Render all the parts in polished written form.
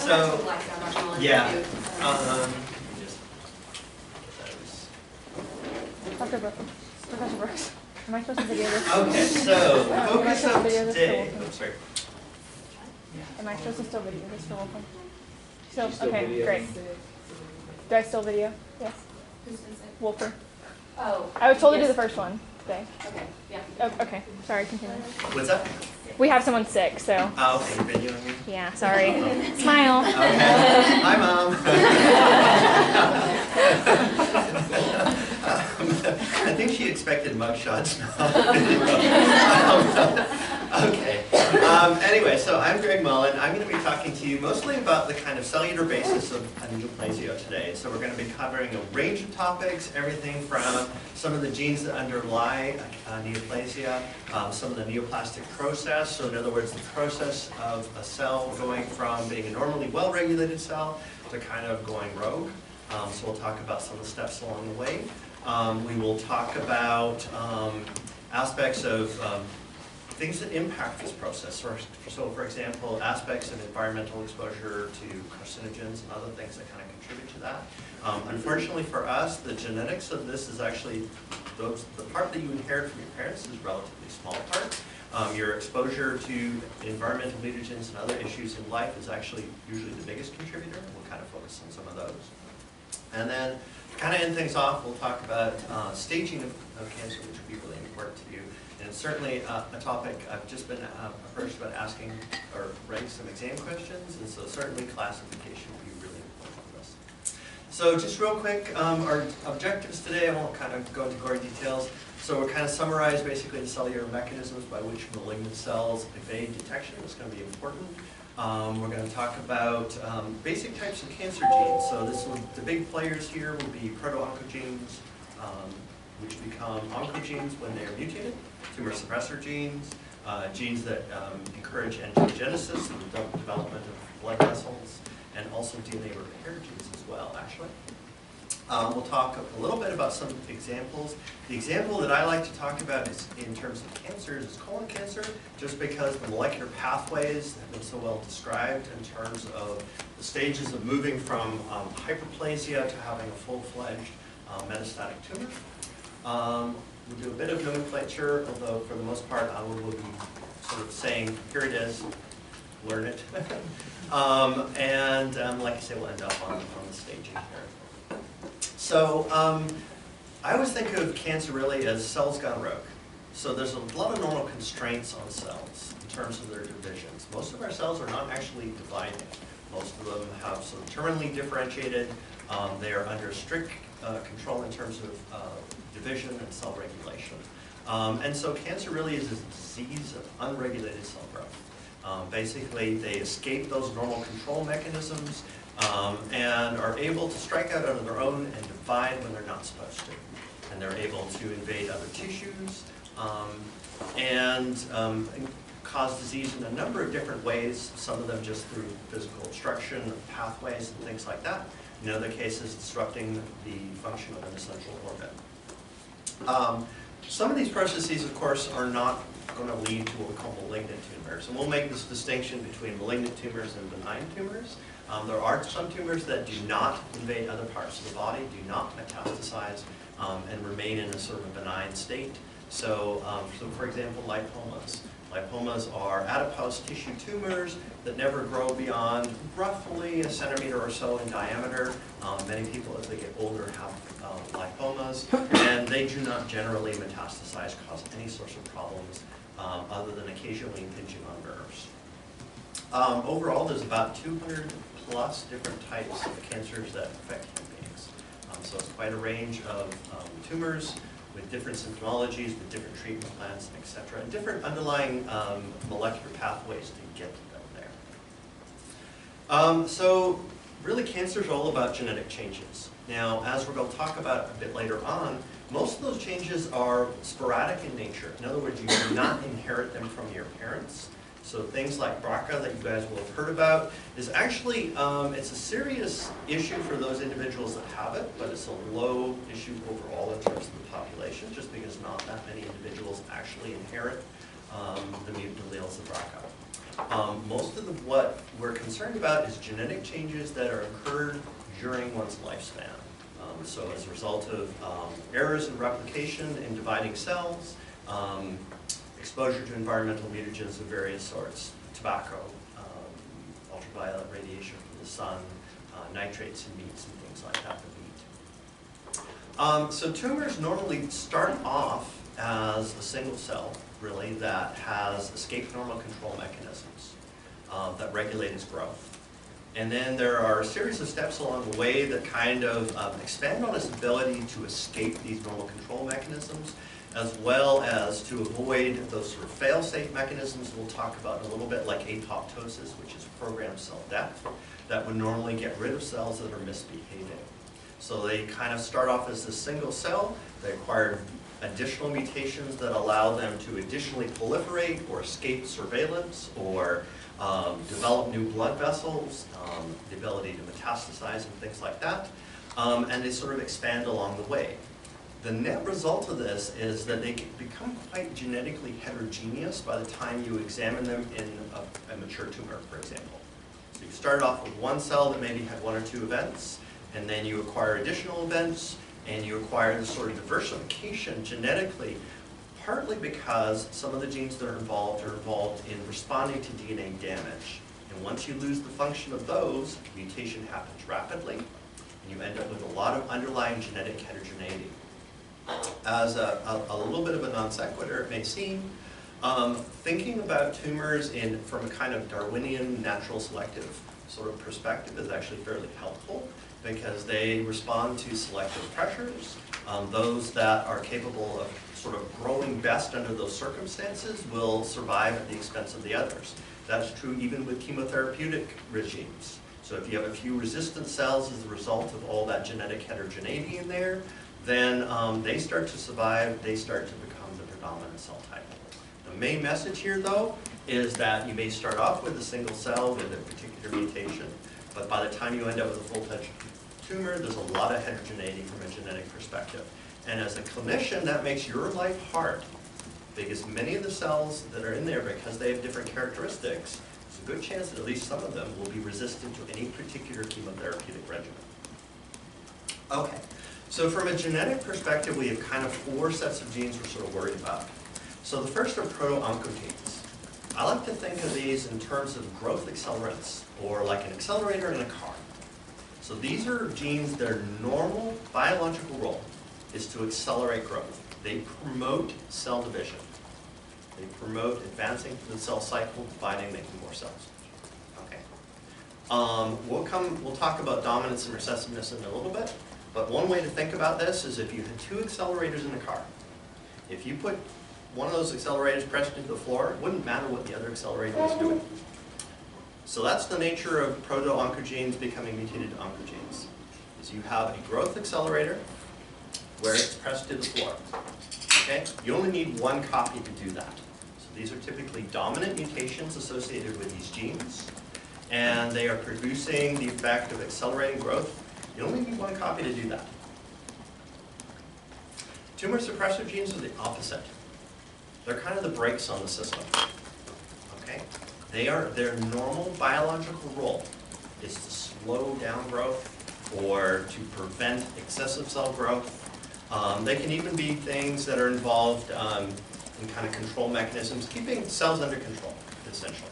So, yeah. Dr. Brooks. Professor Brooks. Am I supposed to video this? Okay, so focus of today. Oh, sorry. Am I supposed to still video this for Wolfram? Still, okay, great. Do I still video? Yes. Wolfram. Oh. I was told to do the first one today. Okay, yeah. Oh, okay, sorry, continue. What's that? We have someone sick, so. Oh, okay, you're videoing me? Yeah, sorry. Smile. Okay. Hi, Mom. I think she expected mugshots now. Okay. Anyway, so I'm Greg Mullen. I'm going to be talking to you mostly about the kind of cellular basis of a neoplasia today. So we're going to be covering a range of topics, everything from some of the genes that underlie neoplasia, some of the neoplastic process. So in other words, the process of a cell going from being a normally well-regulated cell to kind of going rogue. So we'll talk about some of the steps along the way. We will talk about aspects of things that impact this process. So for example, aspects of environmental exposure to carcinogens and other things that kind of contribute to that. Unfortunately for us, the genetics of this is actually, the part that you inherit from your parents is a relatively small part. Your exposure to environmental mutagens and other issues in life is actually usually the biggest contributor. We'll kind of focus on some of those. And then to kind of end things off, we'll talk about staging of cancer, which will be really important to you. And it's certainly a topic I've just been approached about asking or writing some exam questions, and so certainly classification will be really important for us. So just real quick, our objectives today, I won't kind of go into gory details. So we'll kind of summarize basically the cellular mechanisms by which malignant cells evade detection. It's going to be important. We're going to talk about basic types of cancer genes. So the big players here will be proto-oncogenes, which become oncogenes when they are mutated, tumor suppressor genes, genes that encourage angiogenesis, the development of blood vessels, and also DNA repair genes as well, actually. We'll talk a little bit about some examples. The example that I like to talk about is in terms of cancers is colon cancer, just because the molecular pathways have been so well described in terms of the stages of moving from hyperplasia to having a full-fledged metastatic tumor. We'll do a bit of nomenclature, although for the most part I will be sort of saying, here it is, learn it. Like I say, we'll end up on the staging here. So I always think of cancer really as cells gone rogue. So there's a lot of normal constraints on cells in terms of their divisions. Most of our cells are not actually dividing. Most of them have sort of terminally differentiated. They are under strict control in terms of division and cell regulation. And so cancer really is a disease of unregulated cell growth. Basically, they escape those normal control mechanisms and are able to strike out on their own and divide when they're not supposed to. And they're able to invade other tissues and cause disease in a number of different ways, some of them just through physical obstruction of pathways and things like that. In other cases, disrupting the function of an essential organ. Some of these processes, of course, are not going to lead to what we call malignant tumors. And we'll make this distinction between malignant tumors and benign tumors. There are some tumors that do not invade other parts of the body, do not metastasize, and remain in a sort of a benign state. So for example, lipomas. Lipomas are adipose tissue tumors that never grow beyond roughly a centimeter or so in diameter. Many people, as they get older, have lipomas, and they do not generally metastasize, cause any sorts of problems other than occasionally impinging on nerves. Overall, there's about 200 plus different types of cancers that affect human beings. So it's quite a range of tumors with different symptomologies, with different treatment plans, etc., and different underlying molecular pathways to get them there. So really, cancer is all about genetic changes. Now, as we're going to talk about a bit later on, most of those changes are sporadic in nature. In other words, you do not inherit them from your parents. So things like BRCA that you guys will have heard about is actually, it's a serious issue for those individuals that have it, but it's a low issue overall in terms of the population, just because not that many individuals actually inherit the mutant alleles of BRCA. Most of what we're concerned about is genetic changes that are occurred during one's lifespan. So as a result of errors in replication and dividing cells, exposure to environmental mutagens of various sorts, tobacco, ultraviolet radiation from the sun, nitrates in meats and things like that we eat. So tumors normally start off as a single cell, really, that has escape normal control mechanisms that regulate its growth. And then there are a series of steps along the way that kind of expand on its ability to escape these normal control mechanisms, as well as to avoid those sort of fail-safe mechanisms we'll talk about in a little bit, like apoptosis, which is programmed cell death, that would normally get rid of cells that are misbehaving. So they kind of start off as a single cell. They acquire additional mutations that allow them to additionally proliferate or escape surveillance or develop new blood vessels, the ability to metastasize and things like that, and they sort of expand along the way. The net result of this is that they become quite genetically heterogeneous by the time you examine them in a mature tumor, for example. So you start off with one cell that maybe had one or two events, and then you acquire additional events, and you acquire this sort of diversification genetically, partly because some of the genes that are involved in responding to DNA damage. And once you lose the function of those, mutation happens rapidly, and you end up with a lot of underlying genetic heterogeneity. As a little bit of a non sequitur, it may seem, thinking about tumors from a kind of Darwinian natural selective sort of perspective is actually fairly helpful, because they respond to selective pressures. Those that are capable of sort of growing best under those circumstances will survive at the expense of the others. That's true even with chemotherapeutic regimes. So if you have a few resistant cells as a result of all that genetic heterogeneity in there, then they start to survive, they start to become the predominant cell type. The main message here, though, is that you may start off with a single cell with a particular mutation, but by the time you end up with a full-fledged tumor, there's a lot of heterogeneity from a genetic perspective. And as a clinician, that makes your life hard, because many of the cells that are in there, because they have different characteristics, there's a good chance that at least some of them will be resistant to any particular chemotherapeutic regimen. Okay, so from a genetic perspective, we have kind of four sets of genes we're sort of worried about. So the first are proto-oncogenes. I like to think of these in terms of growth accelerants, or like an accelerator in a car. So these are genes, their normal biological role is to accelerate growth. They promote cell division. They promote advancing through the cell cycle, dividing, making more cells. Okay. We'll talk about dominance and recessiveness in a little bit, but one way to think about this is if you had two accelerators in a car. If you put one of those accelerators pressed into the floor, it wouldn't matter what the other accelerator was doing. So that's the nature of proto-oncogenes becoming mutated to oncogenes. Is you have a growth accelerator where it's pressed to the floor. Okay? You only need one copy to do that. So these are typically dominant mutations associated with these genes, and they are producing the effect of accelerating growth. You only need one copy to do that. Tumor suppressive genes are the opposite. They're kind of the brakes on the system. Okay? Their normal biological role is to slow down growth or to prevent excessive cell growth. They can even be things that are involved in kind of control mechanisms, keeping cells under control, essentially.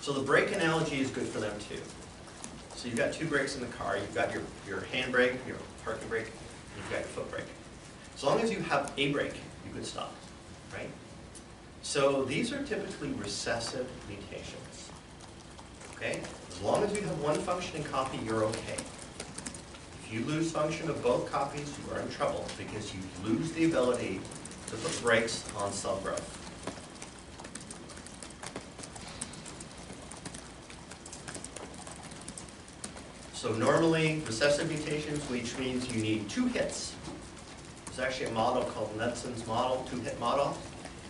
So the brake analogy is good for them too. So you've got two brakes in the car. You've got your hand brake, your parking brake, and you've got your foot brake. As long as you have a brake, you can stop, right? So these are typically recessive mutations. Okay? As long as you have one functioning copy, you're okay. If you lose function of both copies, you are in trouble because you lose the ability to put brakes on cell growth. So normally, recessive mutations, which means you need two hits. There's actually a model called Medson's model, two-hit model.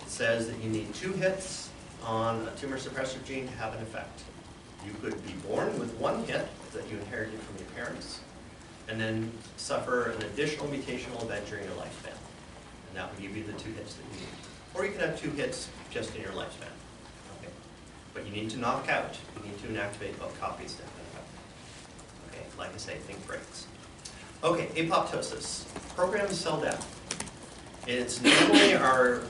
It says that you need two hits on a tumor suppressive gene to have an effect. You could be born with one hit that you inherited from your parents, and then suffer an additional mutational event during your lifespan. And that would give you the two hits that you need. Or you could have two hits just in your lifespan. Okay. But you need to knock out, you need to inactivate both copies to have that happen. Okay, like I say, think breaks. Okay, apoptosis, programmed cell death. It's normally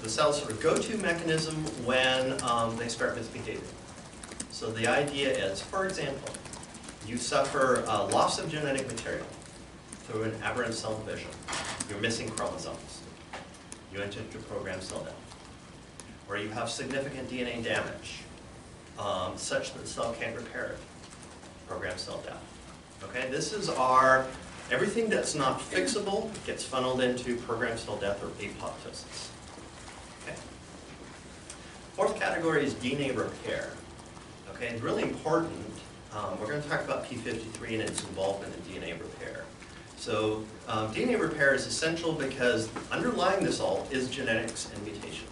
the cell's sort of go-to mechanism when they start misbehaving. So the idea is, for example, you suffer loss of genetic material through an aberrant cell division. You're missing chromosomes. You enter into programmed cell death. Or you have significant DNA damage, such that the cell can't repair it. Programmed cell death. Okay, this is everything that's not fixable gets funneled into programmed cell death or apoptosis. Okay. Fourth category is DNA repair. Okay, it's really important. We're going to talk about P53 and its involvement in DNA repair. So DNA repair is essential because underlying this all is genetics and mutation.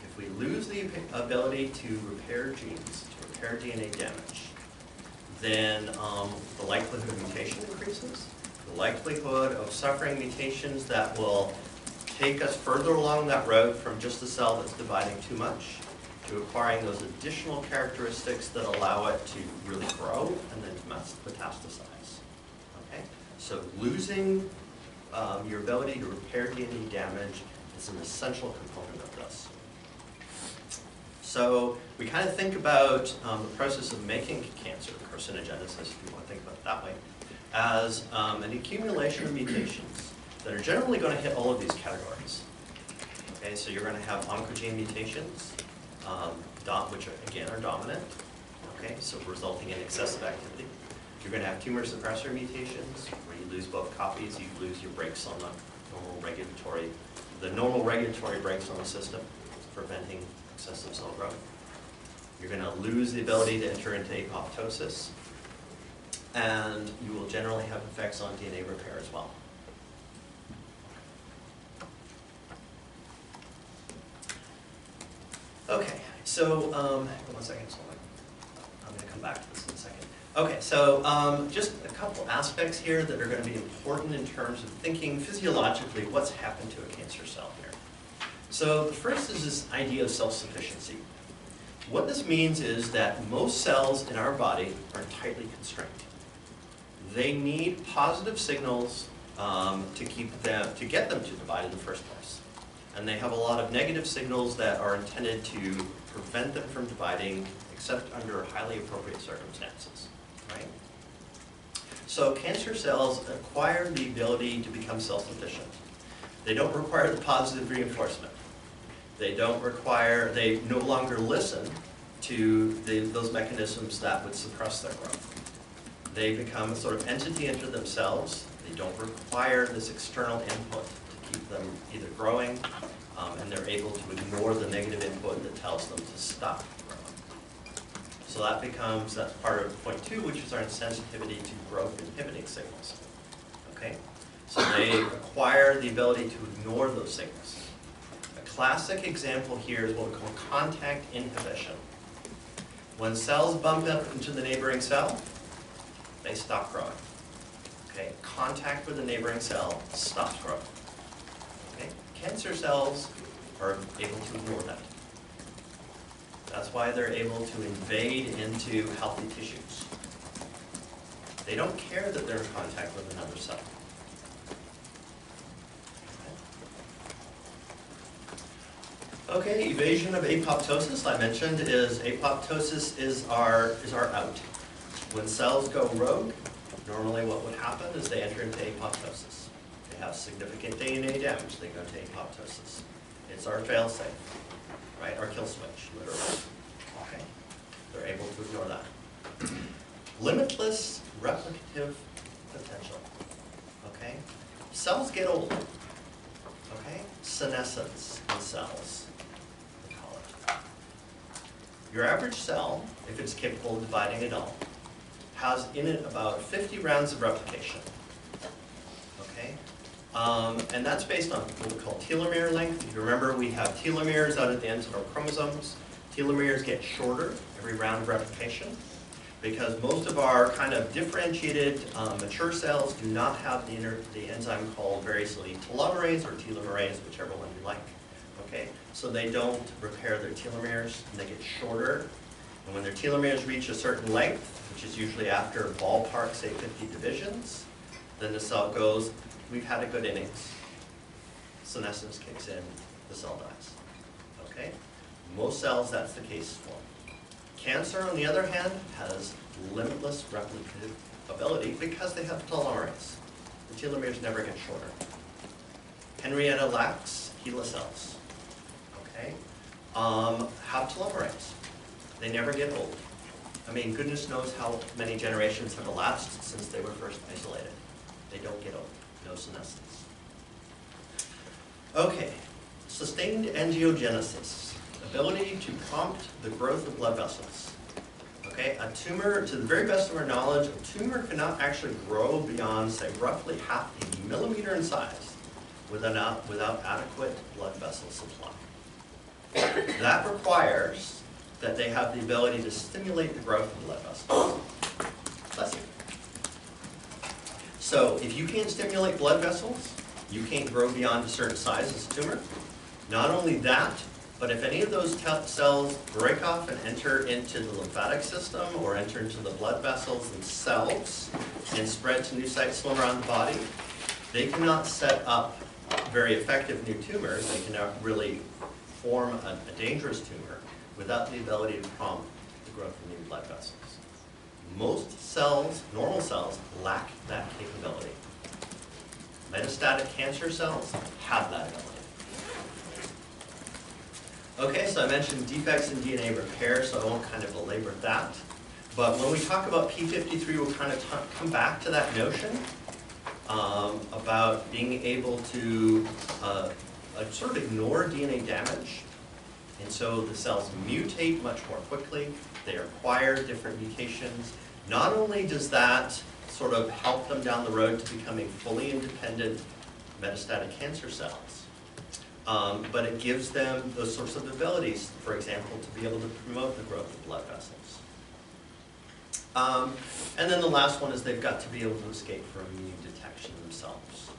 If we lose the ability to repair genes, to repair DNA damage, then the likelihood of mutation increases. The likelihood of suffering mutations that will take us further along that road from just a cell that's dividing too much to acquiring those additional characteristics that allow it to really grow and then to metastasize. Okay? So losing your ability to repair DNA damage is an essential component of this. So we kind of think about the process of making cancer, carcinogenesis, if you want to think about it that way, as an accumulation of mutations that are generally going to hit all of these categories. Okay, so you're going to have oncogene mutations, which again are dominant, okay, so resulting in excessive activity. You're going to have tumor suppressor mutations, where you lose both copies, you lose your brakes on the normal regulatory brakes on the system, preventing excessive cell growth. You're going to lose the ability to enter into apoptosis, and you will generally have effects on DNA repair as well. Okay, so, one second, I'm going to come back to this in a second. Okay, so just a couple aspects here that are going to be important in terms of thinking physiologically what's happened to a cancer cell here. So the first is this idea of self-sufficiency. What this means is that most cells in our body are tightly constrained. They need positive signals to get them to divide in the first place. And they have a lot of negative signals that are intended to prevent them from dividing, except under highly appropriate circumstances, right? So cancer cells acquire the ability to become self-sufficient. They don't require the positive reinforcement. They no longer listen to those mechanisms that would suppress their growth. They become a sort of entity unto themselves. They don't require this external input to keep them either growing, and they're able to ignore the negative input that tells them to stop growing. So that's part of point 2, which is our insensitivity to growth inhibiting signals. Okay? So they acquire the ability to ignore those signals. A classic example here is what we call contact inhibition. When cells bump up into the neighboring cell, they stop growing. Okay? Contact with the neighboring cell stops growth. Okay? Cancer cells are able to ignore that. That's why they're able to invade into healthy tissues. They don't care that they're in contact with another cell. Okay, evasion of apoptosis, I mentioned, apoptosis is our out. When cells go rogue, normally what would happen is they enter into apoptosis. They have significant DNA damage, they go to apoptosis. It's our fail-safe, right? Our kill switch, literally. Okay, they're able to ignore that. Limitless replicative potential. Okay, cells get old. Okay, senescence in cells, we call it. Your average cell, if it's capable of dividing at all, has in it about 50 rounds of replication. Okay, and that's based on what we call telomere length. If you remember, we have telomeres out at the ends of our chromosomes. Telomeres get shorter every round of replication because most of our kind of differentiated mature cells do not have the enzyme called variously telomerase or telomerase, whichever one you like. Okay, so they don't repair their telomeres and they get shorter. And when their telomeres reach a certain length, which is usually after ballpark, say 50 divisions, then the cell goes, we've had a good innings. Senescence kicks in, the cell dies. Okay? Most cells, that's the case for. Cancer, on the other hand, has limitless replicative ability because they have telomerase. The telomeres never get shorter. Henrietta Lacks HeLa cells, okay, have telomerase. They never get old. I mean, goodness knows how many generations have elapsed since they were first isolated. They don't get old, no senescence. Okay, sustained angiogenesis, ability to prompt the growth of blood vessels. Okay, a tumor, to the very best of our knowledge, a tumor cannot actually grow beyond, say, roughly 0.5 millimeter in size without adequate blood vessel supply. That requires that they have the ability to stimulate the growth of blood vessels. Bless you. So if you can't stimulate blood vessels, you can't grow beyond a certain size as a tumor. Not only that, but if any of those cells break off and enter into the lymphatic system or enter into the blood vessels themselves and spread to new sites swim around the body, they cannot set up very effective new tumors. They cannot really form a dangerous tumor without the ability to prompt the growth of new blood vessels. Most cells, normal cells, lack that capability. Metastatic cancer cells have that ability. Okay, so I mentioned defects in DNA repair, so I won't kind of belabor that. But when we talk about P53, we'll kind of come back to that notion about being able to sort of ignore DNA damage. And so the cells mutate much more quickly. They acquire different mutations. Not only does that sort of help them down the road to becoming fully independent metastatic cancer cells, but it gives them those sorts of abilities, for example, to be able to promote the growth of blood vessels. And then the last one is they've got to be able to escape from immune detection themselves.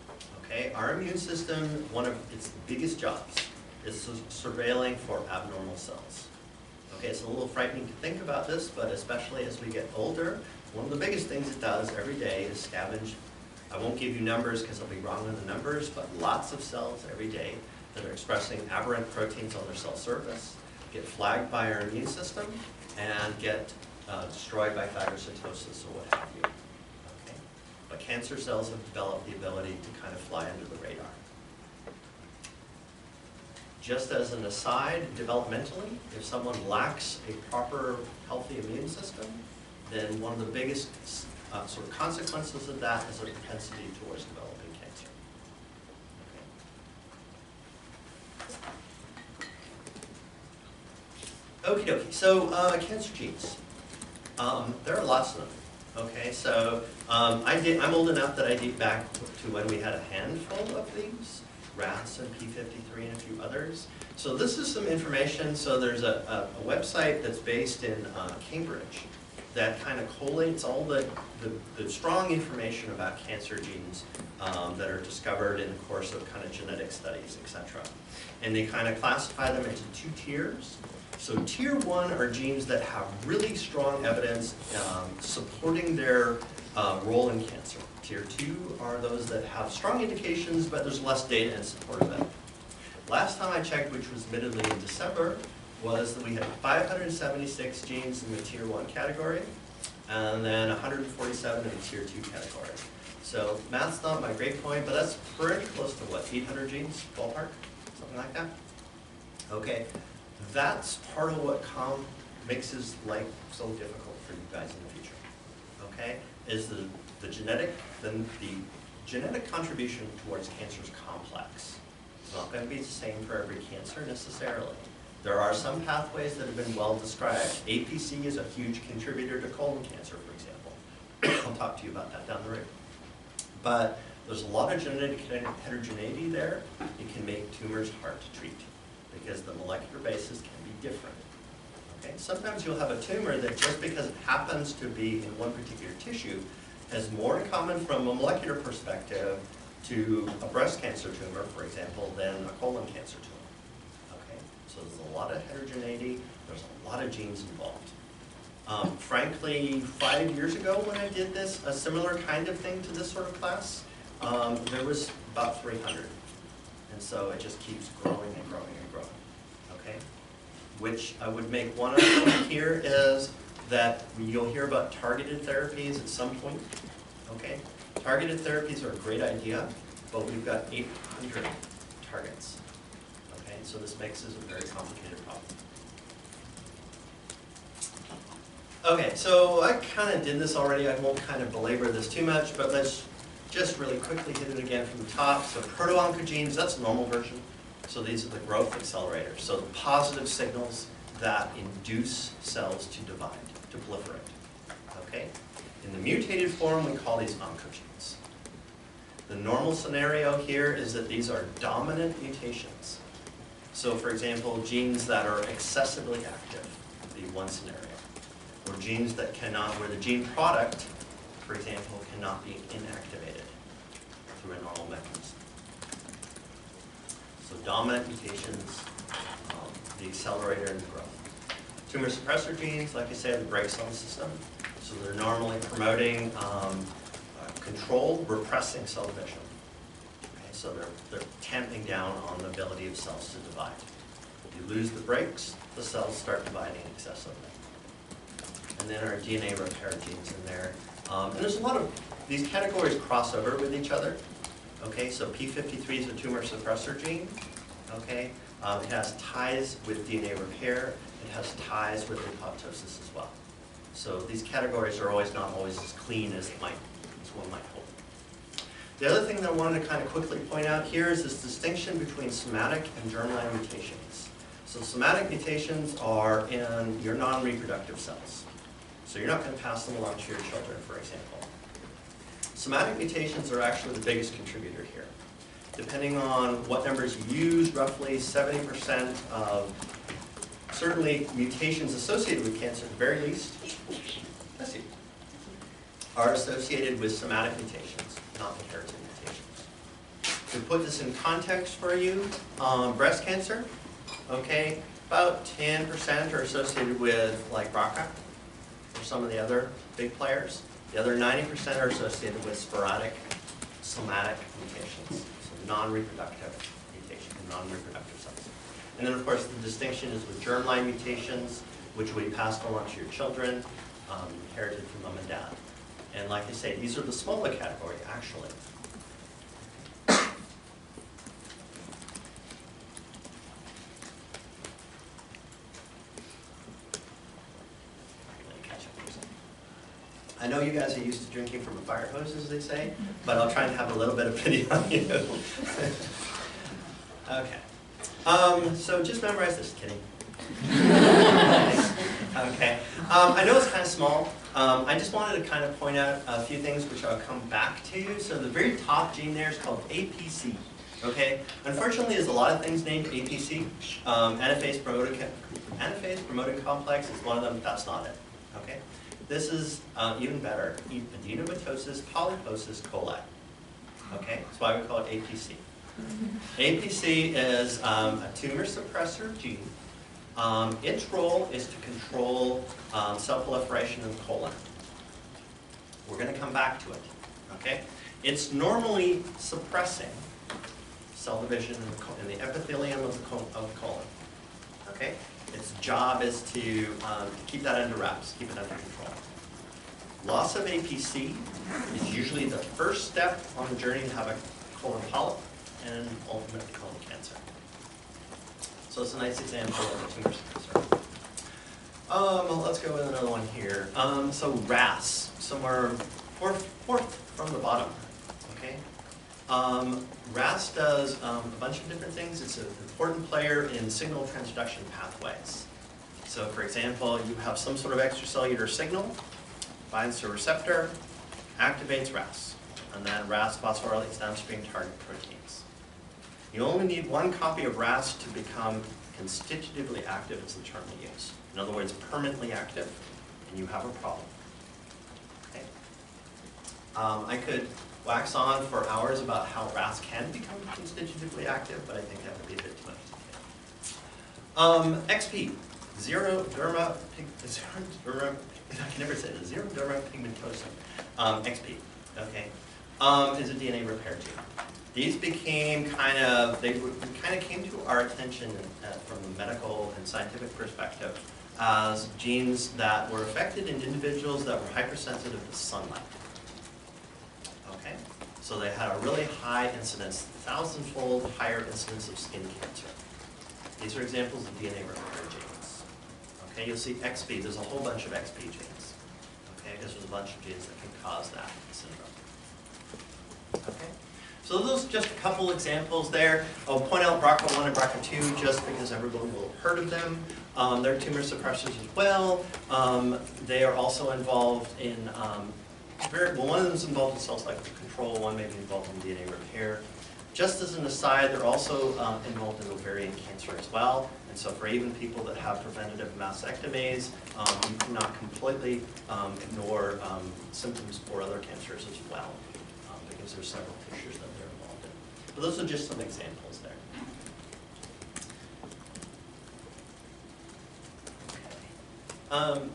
Okay, our immune system, one of its biggest jobs is surveilling for abnormal cells. Okay, it's a little frightening to think about this, but especially as we get older, one of the biggest things it does every day is scavenge. I won't give you numbers because I'll be wrong on the numbers, but lots of cells every day that are expressing aberrant proteins on their cell surface get flagged by our immune system and get destroyed by phagocytosis or what have you. Okay? But cancer cells have developed the ability to kind of fly under the radar. Just as an aside, developmentally, if someone lacks a proper, healthy immune system, then one of the biggest sort of consequences of that is a propensity towards developing cancer. Okay. Okie dokie. So cancer genes. There are lots of them. Okay, so I'm old enough that I date back to when we had a handful of these. RAS and P53 and a few others. So this is some information. So there's a website that's based in Cambridge that kind of collates all the strong information about cancer genes that are discovered in the course of kind of genetic studies, etc. And they kind of classify them into two tiers. So tier 1 are genes that have really strong evidence supporting their role in cancer. Tier 2 are those that have strong indications, but there's less data in support of them. Last time I checked, which was admittedly in December, was that we had 576 genes in the tier 1 category, and then 147 in the tier 2 category. So math's not my great point, but that's pretty close to what, 800 genes, ballpark? Something like that? Okay, that's part of what makes this life so difficult for you guys in the future. Okay, is the genetic contribution towards cancer is complex. It's not going to be the same for every cancer necessarily. There are some pathways that have been well described. APC is a huge contributor to colon cancer, for example. I'll talk to you about that down the road. But there's a lot of genetic heterogeneity there. It can make tumors hard to treat because the molecular basis can be different. Okay? Sometimes you'll have a tumor that just because it happens to be in one particular tissue has more in common from a molecular perspective to a breast cancer tumor, for example, than a colon cancer tumor. Okay? So there's a lot of heterogeneity, there's a lot of genes involved. Frankly, 5 years ago when I did this, a similar kind of thing to this sort of class, there was about 300. And so it just keeps growing and growing and growing, okay? Which I would make one other point here is that you'll hear about targeted therapies at some point, okay? Targeted therapies are a great idea, but we've got 800 targets, okay? So this makes this a very complicated problem. Okay, so I kind of did this already. I won't kind of belabor this too much, but let's just really quickly hit it again from the top. So proto-oncogenes, that's the normal version. So these are the growth accelerators. So the positive signals that induce cells to divide, to proliferate, okay? In the mutated form, we call these oncogenes. The normal scenario here is that these are dominant mutations. So for example, genes that are excessively active would be one scenario. Or genes that cannot, where the gene product, for example, cannot be inactivated through a normal mechanism. So dominant mutations, the accelerator and the growth. Tumor suppressor genes, like I said, the brake cell system. So they're normally promoting controlled, repressing cell division. Okay, so they're tamping down on the ability of cells to divide. If you lose the brakes, the cells start dividing excessively. And then our DNA repair genes in there. And there's a lot of, these categories cross over with each other. Okay, so P53 is a tumor suppressor gene. Okay, it has ties with DNA repair. It has ties with apoptosis as well. So these categories are not always as clean as one might hope. The other thing that I wanted to kind of quickly point out here is this distinction between somatic and germline mutations. So somatic mutations are in your non-reproductive cells. So you're not going to pass them along to your children, for example. Somatic mutations are actually the biggest contributor here. Depending on what numbers you use, roughly 70% of certainly mutations associated with cancer, at the very least, are associated with somatic mutations, not inherited mutations. To put this in context for you, breast cancer, okay, about 10% are associated with like BRCA, or some of the other big players. The other 90% are associated with sporadic somatic mutations, so non-reproductive mutations, non-reproductive cells. And then of course the distinction is with germline mutations, which we passed along to your children, inherited from mom and dad. And like I say, these are the smaller category actually. I know you guys are used to drinking from a fire hose, as they say, but I'll try and have a little bit of pity on you. Okay. So just memorize this, kidding. Okay. I know it's kind of small. I just wanted to kind of point out a few things which I'll come back to. So the very top gene there is called APC. Okay. Unfortunately, there's a lot of things named APC. Anaphase promoting complex is one of them. That's not it. Okay. This is even better, adenomatosis polyposis coli. Okay, that's why we call it APC. APC is a tumor suppressor gene. Its role is to control cell proliferation in the colon. We're going to come back to it. Okay, it's normally suppressing cell division in the epithelium of the colon. Okay. Its job is to keep that under wraps, keep it under control. Loss of APC is usually the first step on the journey to have a colon polyp and ultimately colon cancer. So it's a nice example of a tumor suppressor. Let's go with another one here. So RAS, somewhere fourth from the bottom. Okay. RAS does a bunch of different things. It's an important player in signal transduction pathways. So for example, you have some sort of extracellular signal, binds to a receptor, activates RAS, and then RAS phosphorylates downstream target proteins. You only need one copy of RAS to become constitutively active, is the term we use. In other words, permanently active, and you have a problem. Okay. I could wax on for hours about how RAS can become constitutively active, but I think that would be a bit too much. XP, xeroderma I can never say it, xeroderma pigmentosum, XP, okay, is a DNA repair gene. These became kind of came to our attention from a medical and scientific perspective as genes that were affected in individuals that were hypersensitive to sunlight. Okay, so they had a really high incidence, 1,000-fold higher incidence of skin cancer. These are examples of DNA repair genes. Okay, you'll see XP, there's a whole bunch of XP genes. Okay, because there's a bunch of genes that can cause that syndrome. Okay, so those are just a couple examples there. I'll point out BRCA1 and BRCA2 just because everyone will have heard of them. They're tumor suppressors as well. They are also involved in, one of them is involved in cell cycle control, one may be involved in DNA repair. Just as an aside, they're also involved in ovarian cancer as well. And so for even people that have preventative mastectomies, you cannot completely ignore symptoms for other cancers as well, because there's several tissues that they're involved in. But those are just some examples there.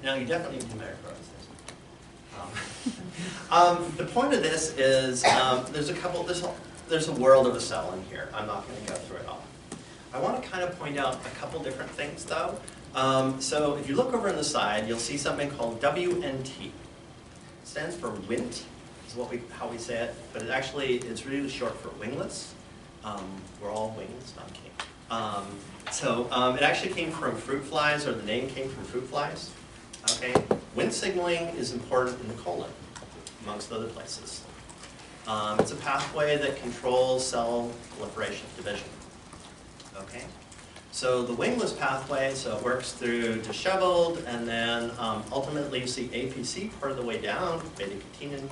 Now you definitely need to microdose this. The point of this is there's a world of a cell in here. I'm not going to go through it all. I want to kind of point out a couple different things though. So if you look over on the side, you'll see something called WNT. It stands for WNT, is how we say it, but it's really short for wingless. We're all wings, not king. It actually came from fruit flies, or the name came from fruit flies. Okay, Wnt signaling is important in the colon, amongst other places. It's a pathway that controls cell proliferation, division. Okay, so the wingless pathway, so it works through disheveled, and then ultimately you see APC part of the way down, beta-catenin.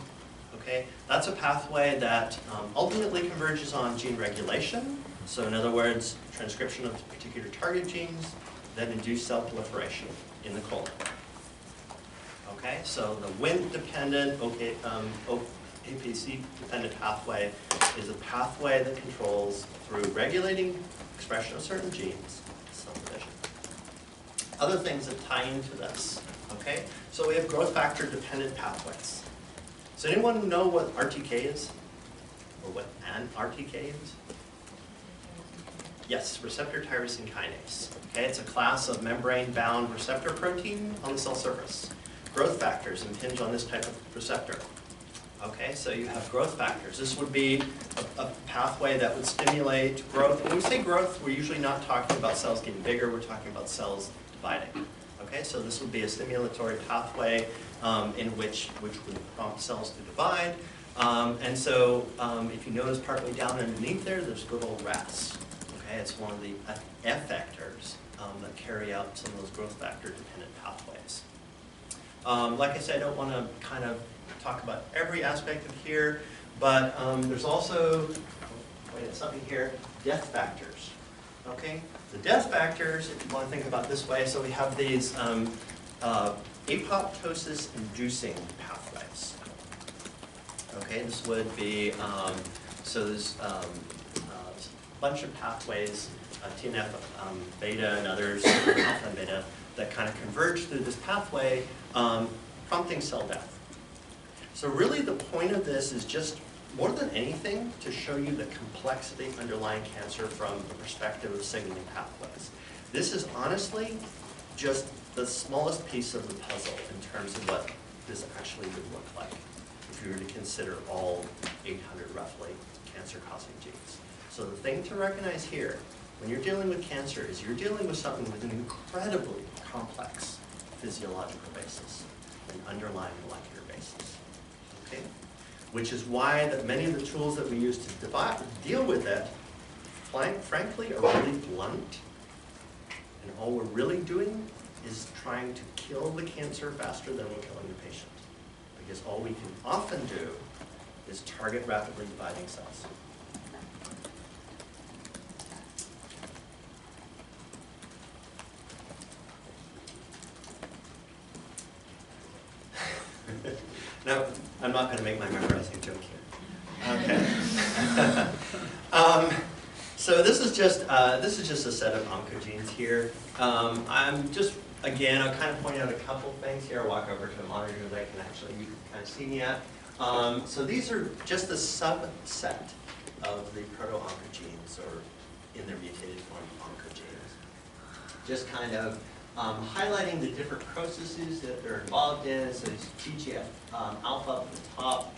Okay, that's a pathway that ultimately converges on gene regulation. So in other words, transcription of particular target genes that induce cell proliferation in the colon. Okay, so the Wnt-dependent, APC-dependent pathway is a pathway that controls through regulating expression of certain genes, cell division. Other things that tie into this. Okay, so we have growth factor-dependent pathways. Does anyone know what RTK is? Or what an RTK is? Yes, receptor tyrosine kinase. Okay, it's a class of membrane-bound receptor protein on the cell surface. Growth factors impinge on this type of receptor. Okay, so you have growth factors. This would be a pathway that would stimulate growth. When we say growth, we're usually not talking about cells getting bigger, we're talking about cells dividing. Okay, so this would be a stimulatory pathway which would prompt cells to divide. If you notice partway down underneath there's little rats. Okay, it's one of the effectors that carry out some of those growth factor-dependent pathways. Like I said, I don't want to kind of talk about every aspect of here, but there's also, something here, death factors. Okay, the death factors, if you want to think about it this way, so we have these apoptosis-inducing pathways. Okay, this would be, there's a bunch of pathways, TNF, beta and others, alpha and beta, that kind of converge through this pathway, prompting cell death. So really the point of this is just, more than anything, to show you the complexity underlying cancer from the perspective of signaling pathways. This is honestly just the smallest piece of the puzzle in terms of what this actually would look like if you were to consider all 800 roughly cancer-causing genes. So the thing to recognize here, when you're dealing with cancer, is you're dealing with something with an incredibly complex physiological basis, an underlying molecular basis. Okay? Which is why that many of the tools that we use to deal with it, frankly, are really blunt. And all we're really doing is trying to kill the cancer faster than we're killing the patient. Because all we can often do is target rapidly dividing cells. No, I'm not going to make my memorizing joke here. Okay. So this is just a set of oncogenes here. I'm just Again, I'll kind of point out a couple things here. I'll walk over to a monitor that you can kind of see me at. So these are just a subset of the proto-oncogenes, or in their mutated form, oncogenes. Just kind of highlighting the different processes that they're involved in. So there's TGF alpha up at the top,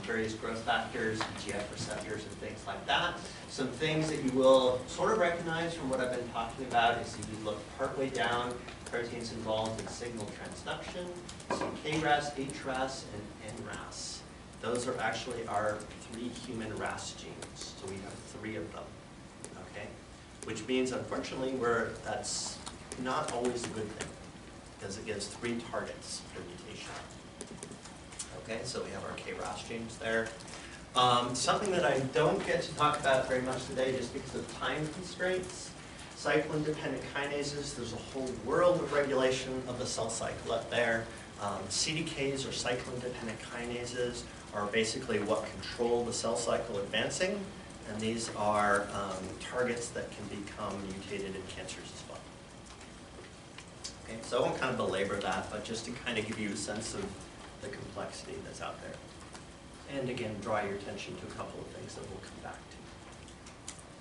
various growth factors, EGF receptors, and things like that. Some things that you will sort of recognize from what I've been talking about is if you look partway down, proteins involved in signal transduction, so KRAS, HRAS, and NRAS. Those are actually our 3 human RAS genes. So we have 3 of them, okay? Which means, unfortunately, that's not always a good thing, because it gives 3 targets for mutation. Okay, so we have our KRAS genes there. Something that I don't get to talk about very much today just because of time constraints, cyclin-dependent kinases. There's a whole world of regulation of the cell cycle up there. CDKs, or cyclin-dependent kinases, are basically what control the cell cycle advancing, and these are targets that can become mutated in cancers as well. Okay, so I won't kind of belabor that, but just to kind of give you a sense of the complexity that's out there. And again, draw your attention to a couple of things that we'll come back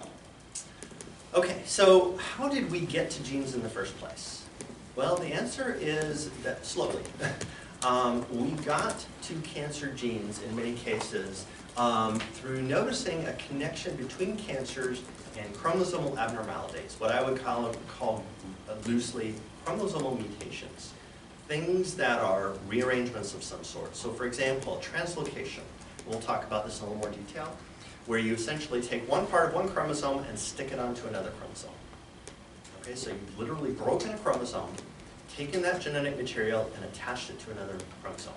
to. Okay, so how did we get to genes in the first place? Well, the answer is that slowly. We got to cancer genes in many cases through noticing a connection between cancers and chromosomal abnormalities, what I would call loosely chromosomal mutations, things that are rearrangements of some sort. So for example, translocation. We'll talk about this in a little more detail, where you essentially take one part of one chromosome and stick it onto another chromosome. Okay, so you've literally broken a chromosome, taken that genetic material, and attached it to another chromosome.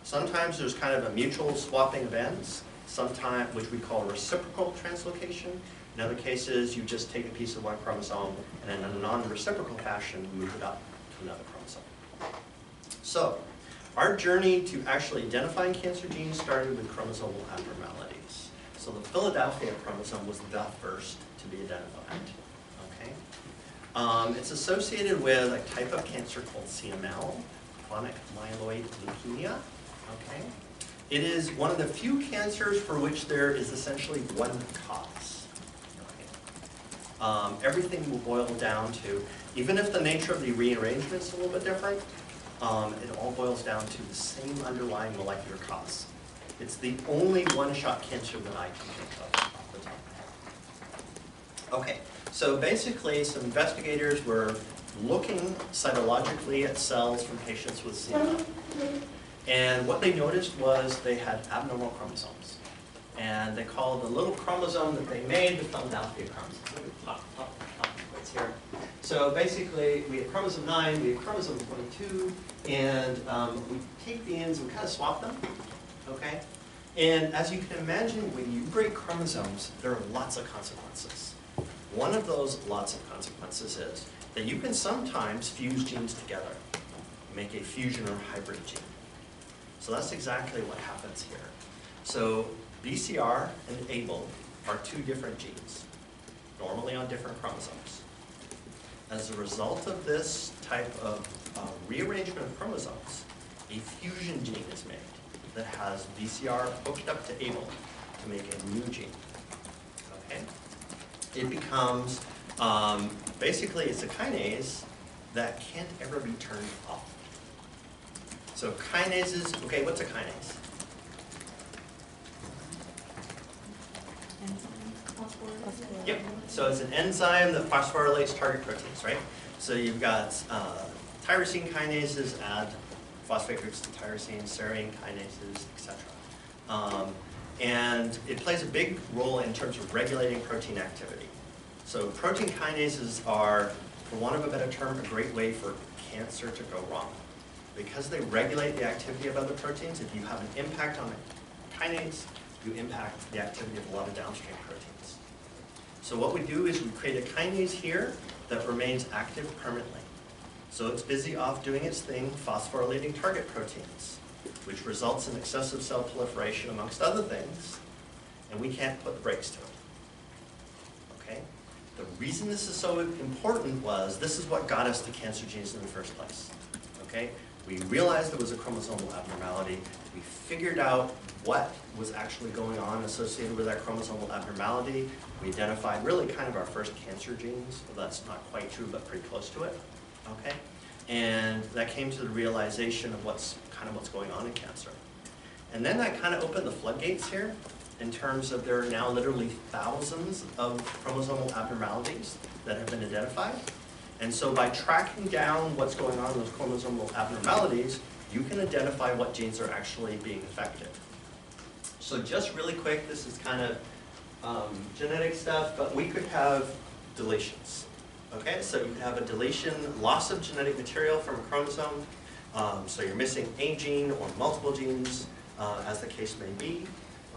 Sometimes there's kind of a mutual swapping events, sometimes which we call reciprocal translocation. In other cases, you just take a piece of one chromosome and in a non-reciprocal fashion move it up to another chromosome. So, our journey to actually identifying cancer genes started with chromosomal abnormalities. So the Philadelphia chromosome was the first to be identified. Okay? It's associated with a type of cancer called CML, chronic myeloid leukemia. Okay? It is one of the few cancers for which there is essentially one cause. Okay? Everything will boil down to, even if the nature of the rearrangement is a little bit different, it all boils down to the same underlying molecular cause. It's the only one-shot cancer that I can think of off the top of my head. Okay, so basically some investigators were looking cytologically at cells from patients with CML. And what they noticed was they had abnormal chromosomes. And they called the little chromosome that they made the Philadelphia chromosome. Let me pop what's here. So basically, we have chromosome 9, we have chromosome 22, and we take the ends and we kind of swap them, okay? And as you can imagine, when you break chromosomes, there are lots of consequences. One of those lots of consequences is that you can sometimes fuse genes together, make a fusion or hybrid gene. So that's exactly what happens here. So BCR and ABL are 2 different genes, normally on different chromosomes. As a result of this type of rearrangement of chromosomes, a fusion gene is made that has BCR hooked up to ABL to make a new gene. Okay? It becomes, basically it's a kinase that can't ever be turned off. So kinases, okay, what's a kinase? Yep, so it's an enzyme that phosphorylates target proteins, right? So you've got tyrosine kinases add phosphate groups to tyrosine, serine kinases, etc. And it plays a big role in terms of regulating protein activity. So protein kinases are, for want of a better term, a great way for cancer to go wrong. Because they regulate the activity of other proteins, if you have an impact on a kinase, you impact the activity of a lot of downstream proteins. So what we do is we create a kinase here that remains active permanently. So it's busy off doing its thing, phosphorylating target proteins, which results in excessive cell proliferation amongst other things, and we can't put the brakes to it. Okay? The reason this is so important was this is what got us to cancer genes in the first place. Okay? We realized there was a chromosomal abnormality. We figured out what was actually going on associated with that chromosomal abnormality. We identified really kind of our first cancer genes. Well, that's not quite true, but pretty close to it. Okay? And that came to the realization of what's going on in cancer. And then that kind of opened the floodgates here in terms of there are now literally thousands of chromosomal abnormalities that have been identified. And so by tracking down what's going on in those chromosomal abnormalities, you can identify what genes are actually being affected. So just really quick, this is kind of genetic stuff, but we could have deletions. Okay, so you could have a deletion, loss of genetic material from a chromosome. So you're missing a gene or multiple genes, as the case may be.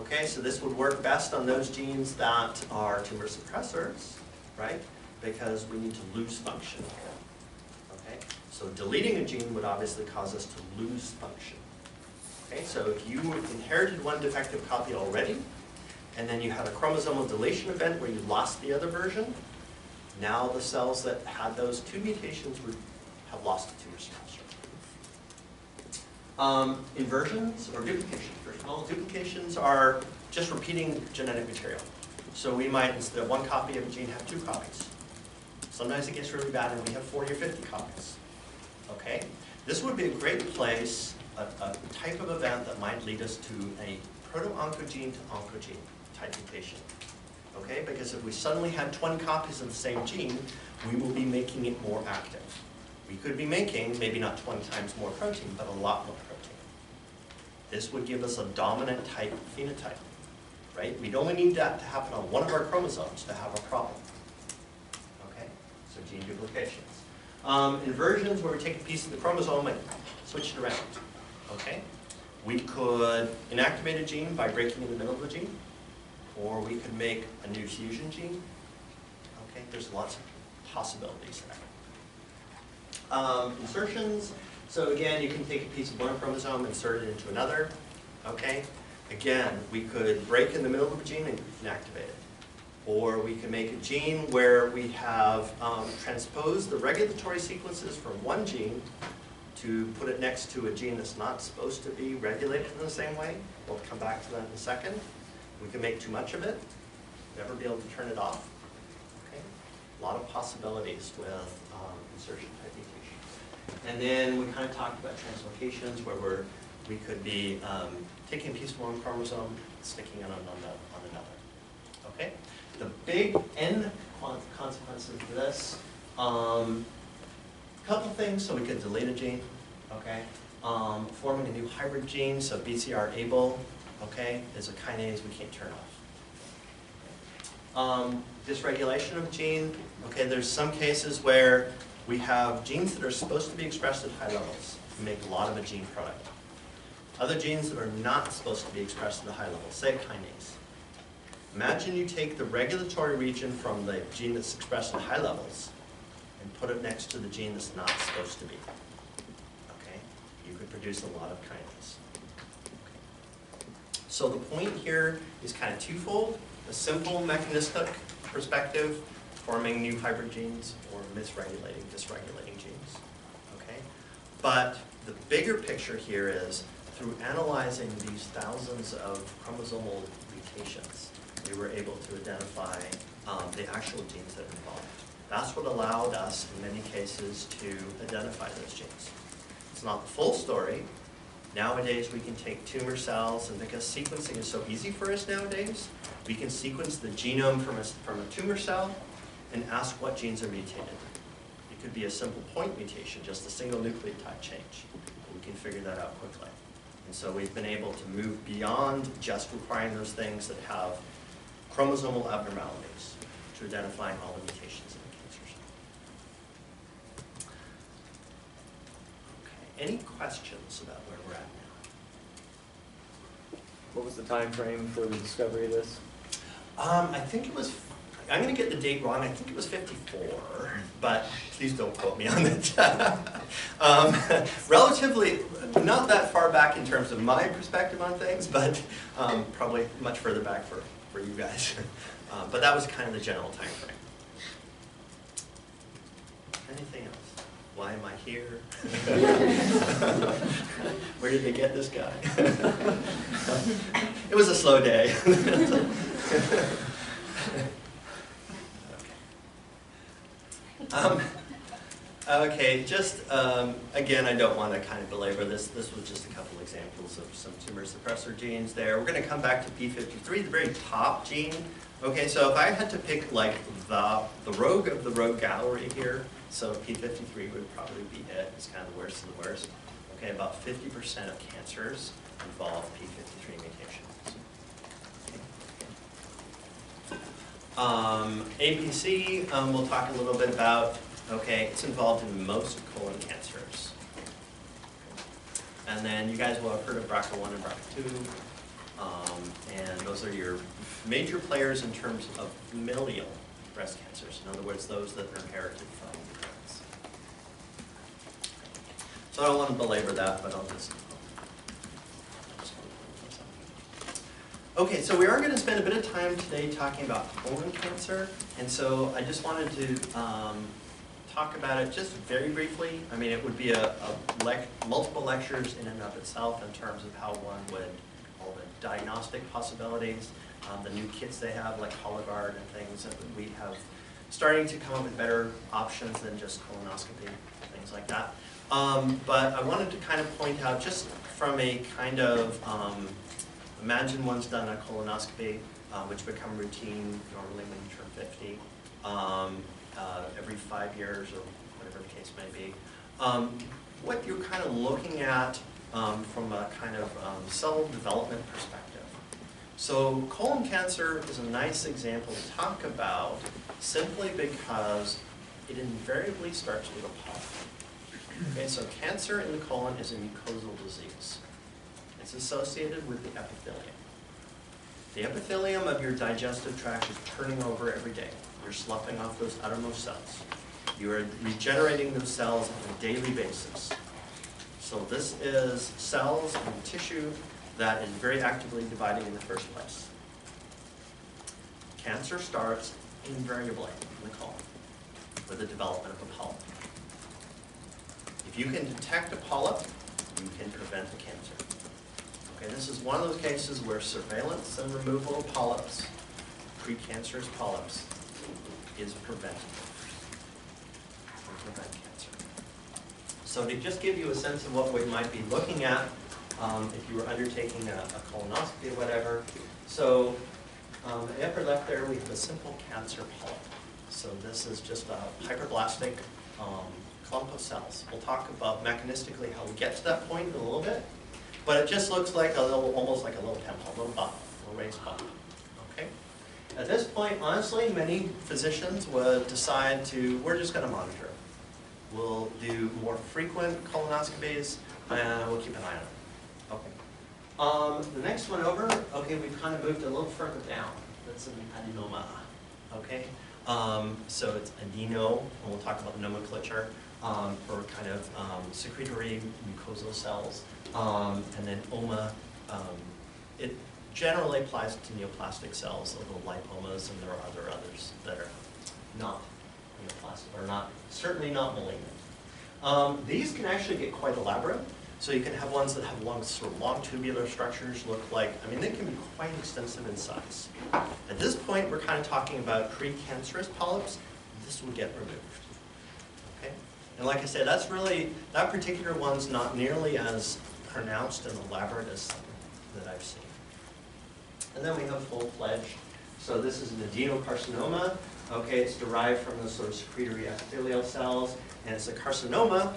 Okay, so this would work best on those genes that are tumor suppressors, right? Because we need to lose function. Okay, so deleting a gene would obviously cause us to lose function. Okay, so if you inherited one defective copy already, and then you had a chromosomal deletion event where you lost the other version, now the cells that had those two mutations would have lost the tumor suppressor. Inversions or duplications. First of all, duplications are just repeating genetic material. So we might, instead of one copy of a gene, have two copies. Sometimes it gets really bad and we have 40 or 50 copies. Okay? This would be a great place, a type of event that might lead us to a proto-oncogene to oncogene type mutation. Okay? Because if we suddenly had 20 copies of the same gene, we will be making it more active. We could be making maybe not 20 times more protein, but a lot more protein. This would give us a dominant type phenotype, right? We'd only need that to happen on one of our chromosomes to have a problem. Okay, so gene duplications. Inversions, where we take a piece of the chromosome and switch it around. Okay, we could inactivate a gene by breaking in the middle of the gene, or we could make a new fusion gene. Okay, there's lots of possibilities there. Insertions, so again, you can take a piece of one chromosome, insert it into another, okay? Again, we could break in the middle of a gene and inactivate it. Or we can make a gene where we have transposed the regulatory sequences from one gene to put it next to a gene that's not supposed to be regulated in the same way. We'll come back to that in a second. We can make too much of it, never be able to turn it off. Okay? A lot of possibilities with insertion type mutations. And then we kind of talked about translocations where we could be taking a piece of one chromosome, sticking it on another. Okay? The big end consequences of this, a couple things. So we could delete a gene, okay? Forming a new hybrid gene, so BCR-ABL, okay, is a kinase we can't turn off. Dysregulation of gene, okay, there's some cases where we have genes that are supposed to be expressed at high levels. We make a lot of a gene product. Other genes that are not supposed to be expressed at a high level, say kinase. Imagine you take the regulatory region from the gene that's expressed at high levels and put it next to the gene that's not supposed to be. Okay? You could produce a lot of kinase. So the point here is kind of twofold. A simple mechanistic perspective, forming new hybrid genes or misregulating, dysregulating genes. Okay? But the bigger picture here is through analyzing these thousands of chromosomal mutations, we were able to identify the actual genes that are involved. That's what allowed us, in many cases, to identify those genes. It's not the full story. Nowadays, we can take tumor cells, and because sequencing is so easy for us nowadays, we can sequence the genome from a tumor cell and ask what genes are mutated. It could be a simple point mutation, just a single nucleotide change. We can figure that out quickly. And so we've been able to move beyond just requiring those things that have chromosomal abnormalities to identifying all the mutations in the cancer cell. Okay, any questions about where we're at now? What was the time frame for the discovery of this? I think it was, I'm going to get the date wrong, I think it was 54, but please don't quote me on that. Relatively, not that far back in terms of my perspective on things, but probably much further back for you guys. But that was kind of the general time frame. Anything else? Why am I here? Where did they get this guy? It was a slow day. Okay, just again, I don't want to kind of belabor this. This was just a couple examples of some tumor suppressor genes there. We're going to come back to P53, the very top gene. Okay, so if I had to pick like the rogue of the rogue gallery here, so P53 would probably be it. It's kind of the worst of the worst. Okay, about 50% of cancers involve P53 mutations. ABC, we'll talk a little bit about. Okay, it's involved in most colon cancers. And then you guys will have heard of BRCA1 and BRCA2. And those are your major players in terms of familial breast cancers. In other words, those that are inherited from your parents. So I don't want to belabor that, but I'll just... Okay, so we are going to spend a bit of time today talking about colon cancer. And so I just wanted to talk about it just very briefly. I mean, it would be multiple lectures in and of itself in terms of how one would, all the diagnostic possibilities, the new kits they have like Cologuard and things that we have starting to come up with better options than just colonoscopy, things like that. But I wanted to kind of point out just from a kind of, imagine one's done a colonoscopy, which become routine normally when you turn 50. Every 5 years or whatever the case may be. What you're kind of looking at from a kind of cell development perspective. So colon cancer is a nice example to talk about simply because it invariably starts with a polyp. Okay, so cancer in the colon is a mucosal disease. It's associated with the epithelium. The epithelium of your digestive tract is turning over every day. You're sloughing off those outermost cells. You are regenerating those cells on a daily basis. So this is cells and tissue that is very actively dividing in the first place. Cancer starts invariably in the colon with the development of a polyp. If you can detect a polyp, you can prevent the cancer. Okay, this is one of those cases where surveillance and removal of polyps, precancerous polyps, is preventative. Prevent cancer. So to just give you a sense of what we might be looking at if you were undertaking a colonoscopy or whatever. So the upper left there we have a simple cancer polyp. So this is just a hyperblastic clump of cells. We'll talk about mechanistically how we get to that point in a little bit. But it just looks like a little, almost like a little pimple, a little bump, a little raised bump. Okay. At this point, honestly, many physicians would decide to, we're just going to monitor. We'll do more frequent colonoscopies, and we'll keep an eye on it. Okay. The next one over, okay, we've kind of moved a little further down. That's an adenoma. Okay. So it's adeno, and we'll talk about the nomenclature for kind of secretory mucosal cells. And then oma, it generally applies to neoplastic cells, little lipomas, and there are others that are not neoplastic, or not, certainly not malignant. These can actually get quite elaborate. So you can have ones that have long, sort of long tubular structures, look like, I mean, they can be quite extensive in size. At this point, we're kind of talking about precancerous polyps. This will get removed. Okay? And like I said, that's really, that particular one's not nearly as pronounced and elaborate as some that I've seen. And then we have full-fledged. So this is an adenocarcinoma. Okay, it's derived from the sort of secretory epithelial cells, and it's a carcinoma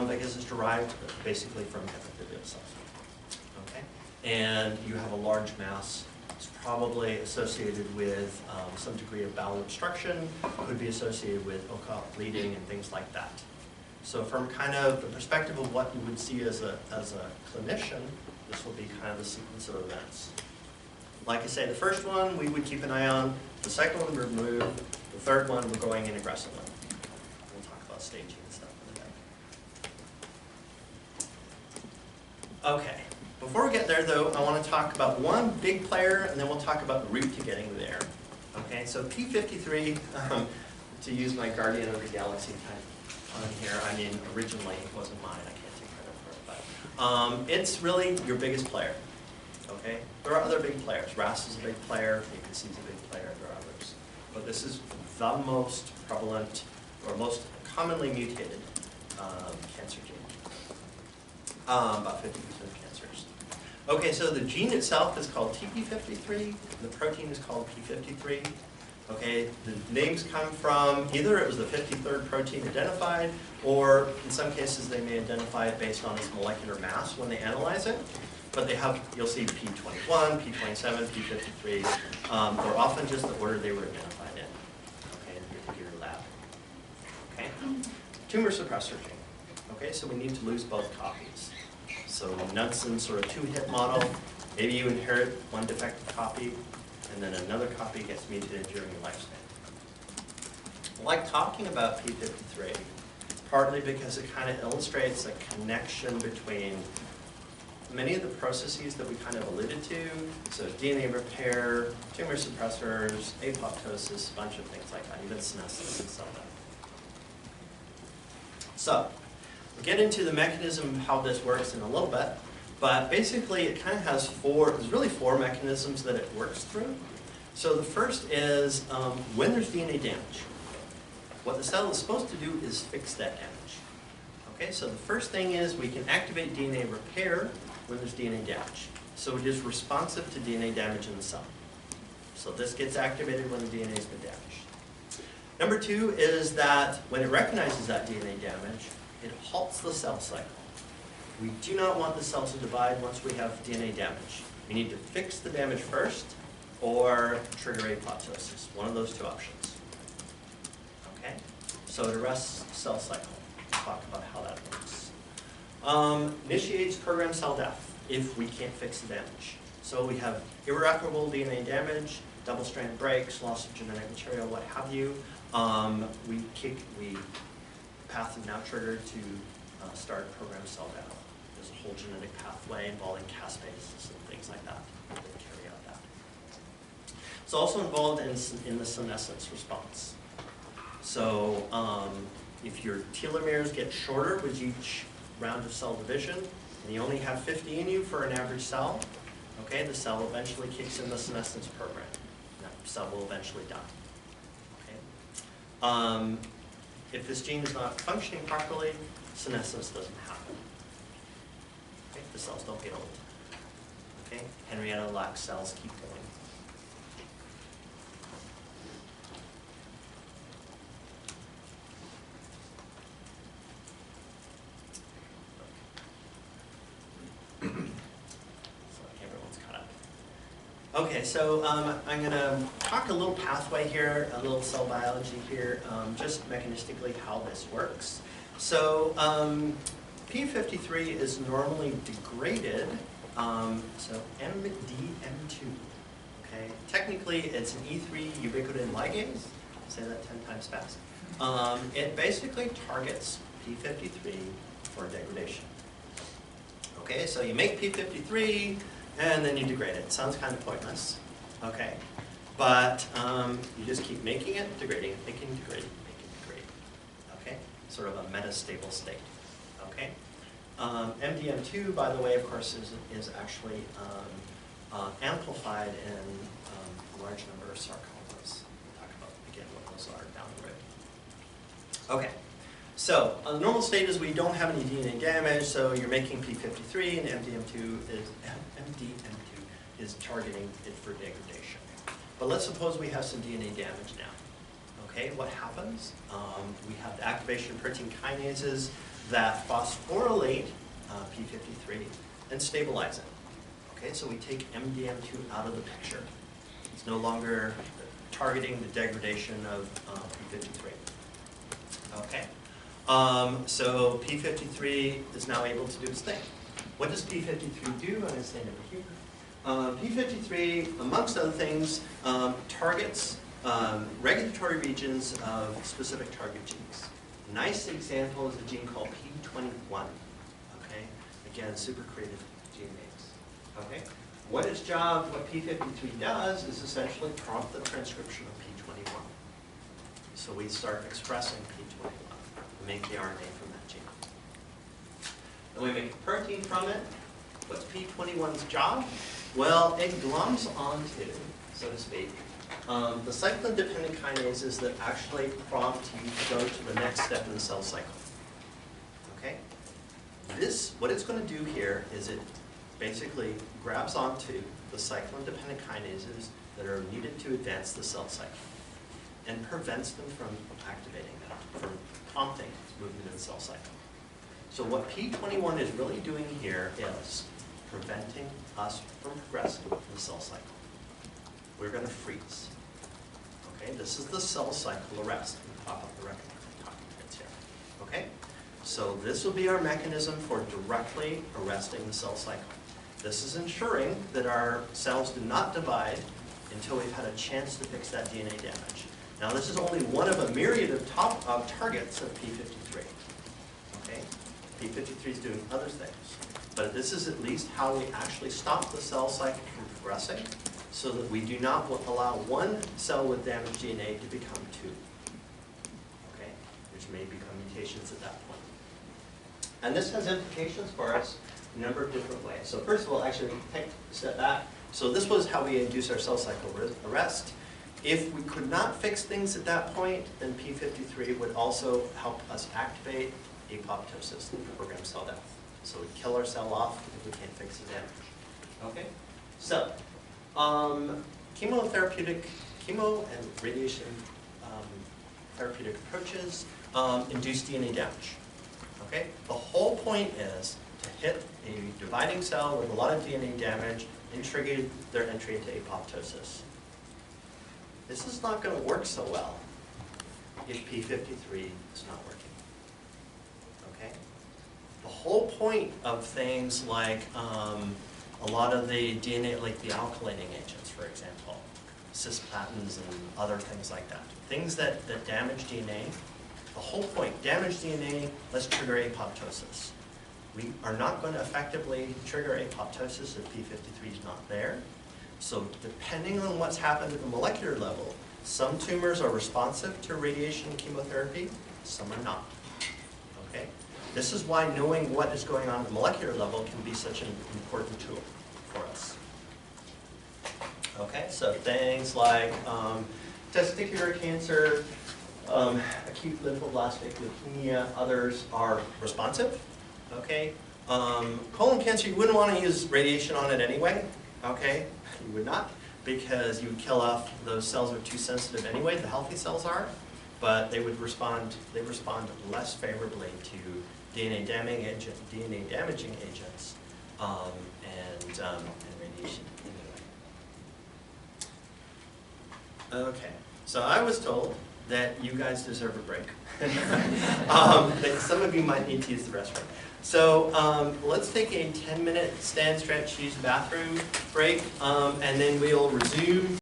because it's derived basically from epithelial cells. Okay, and you have a large mass. It's probably associated with some degree of bowel obstruction. Could be associated with occult bleeding and things like that. So from kind of the perspective of what you would see as a clinician, this will be kind of the sequence of events. Like I say, the first one we would keep an eye on. The second one we remove. The third one we're going in aggressively. We'll talk about staging and stuff in a bit. Okay. Before we get there, though, I want to talk about one big player, and then we'll talk about the route to getting there. Okay. So P53, to use my Guardian of the Galaxy type on here. I mean, originally it wasn't mine. I can't take credit for it, but it's really your biggest player. Okay, there are other big players. RAS is a big player. APC is a big player. There are others, but this is the most prevalent or most commonly mutated cancer gene. About 50% of cancers. Okay, so the gene itself is called TP53. The protein is called P53. Okay, the names come from either it was the 53rd protein identified, or in some cases they may identify it based on its molecular mass when they analyze it. But they have, you'll see P21, P27, P53. They're often just the order they were identified in. Okay, in your particular lab. Okay, tumor suppressor gene. Okay, so we need to lose both copies. So Knudson's sort of two-hit model. Maybe you inherit one defective copy, and then another copy gets mutated during your lifespan. I like talking about P53, partly because it kind of illustrates a connection between many of the processes that we kind of alluded to, so DNA repair, tumor suppressors, apoptosis, a bunch of things like that, even senescence and so on. So, we'll get into the mechanism of how this works in a little bit, but basically it kind of has there's really four mechanisms that it works through. So the first is when there's DNA damage. What the cell is supposed to do is fix that damage. Okay, so the first thing is we can activate DNA repair when there's DNA damage. So it is responsive to DNA damage in the cell. So this gets activated when the DNA has been damaged. Number two is that when it recognizes that DNA damage, it halts the cell cycle. We do not want the cell to divide once we have DNA damage. We need to fix the damage first or trigger apoptosis, one of those two options. Okay, so it arrests the cell cycle. We'll talk about how that works. Initiates programmed cell death if we can't fix the damage. So we have irreparable DNA damage, double-strand breaks, loss of genetic material, what have you. Path is now triggered to start programmed cell death. There's a whole genetic pathway involving caspases and things like that carry out that. It's also involved in the senescence response. So if your telomeres get shorter with each round of cell division, and you only have 50 in you for an average cell, okay, the cell eventually kicks in the senescence program. That cell will eventually die. Okay. If this gene is not functioning properly, senescence doesn't happen. Okay, the cells don't get old. Okay, Henrietta Lacks cells keep going. Okay, so I'm going to talk a little pathway here, a little cell biology here, just mechanistically how this works. So P53 is normally degraded, so MDM2. Okay, technically it's an E3 ubiquitin ligase. I'll say that 10 times fast. It basically targets P53 for degradation. Okay, so you make P53. And then you degrade it. Sounds kind of pointless, okay? But you just keep making it, degrading it, making it, degrading, okay? Sort of a metastable state, okay? MDM2, by the way, of course, is actually amplified in a large number of sarcomas. We'll talk about, again, what those are down the road. Okay. So, the normal state is we don't have any DNA damage, so you're making P53, and MDM2 is targeting it for degradation. But let's suppose we have some DNA damage now. Okay, what happens? We have the activation of protein kinases that phosphorylate P53 and stabilize it. Okay, so we take MDM2 out of the picture. It's no longer targeting the degradation of P53. Okay. So P53 is now able to do its thing. What does P53 do? I'm going to stand over here. P53, amongst other things, targets regulatory regions of specific target genes. A nice example is a gene called P21. Okay, again, super creative gene names. Okay, what its job, what P53 does, is essentially prompt the transcription of P21. So we start expressing P21. make the RNA from that gene. Then we make a protein from it. What's P21's job? Well, it gloms onto, so to speak, the cyclin-dependent kinases that actually prompt you to go to the next step in the cell cycle. Okay? What it's going to do here is it basically grabs onto the cyclin-dependent kinases that are needed to advance the cell cycle and prevents them from activating them, from prompting movement in the cell cycle. So what P21 is really doing here is preventing us from progressing in the cell cycle. We're going to freeze. Okay, this is the cell cycle arrest. We pop up the record here. Okay, so this will be our mechanism for directly arresting the cell cycle. This is ensuring that our cells do not divide until we've had a chance to fix that DNA damage. Now this is only one of a myriad of targets of P53. Okay, P53 is doing other things. But this is at least how we actually stop the cell cycle from progressing so that we do not allow one cell with damaged DNA to become two, okay, which may become mutations at that point. And this has implications for us in a number of different ways. So first of all, actually, take a step back. So this was how we induce our cell cycle arrest. If we could not fix things at that point, then P53 would also help us activate apoptosis, the programmed cell death. So we kill our cell off if we can't fix the damage. Okay? So, chemo and radiation therapeutic approaches induce DNA damage. Okay? The whole point is to hit a dividing cell with a lot of DNA damage and trigger their entry into apoptosis. This is not going to work so well if P53 is not working. Okay? The whole point of things like a lot of the DNA, like the alkylating agents, for example, cisplatins and other things like that, things that damage DNA, the whole point, damaged DNA, let's trigger apoptosis. We are not going to effectively trigger apoptosis if P53 is not there. So depending on what's happened at the molecular level, some tumors are responsive to radiation and chemotherapy, some are not. Okay? This is why knowing what is going on at the molecular level can be such an important tool for us. Okay, so things like testicular cancer, acute lymphoblastic leukemia, others are responsive. Okay, colon cancer, you wouldn't want to use radiation on it anyway. Okay, you would not, because you would kill off those cells that are too sensitive anyway. The healthy cells are, but they would respond. They respond less favorably to DNA damaging agents and radiation anyway. Okay, so I was told that you guys deserve a break. That some of you might need to use the restroom. So let's take a 10-minute stand, stretch, use the bathroom break, and then we'll resume.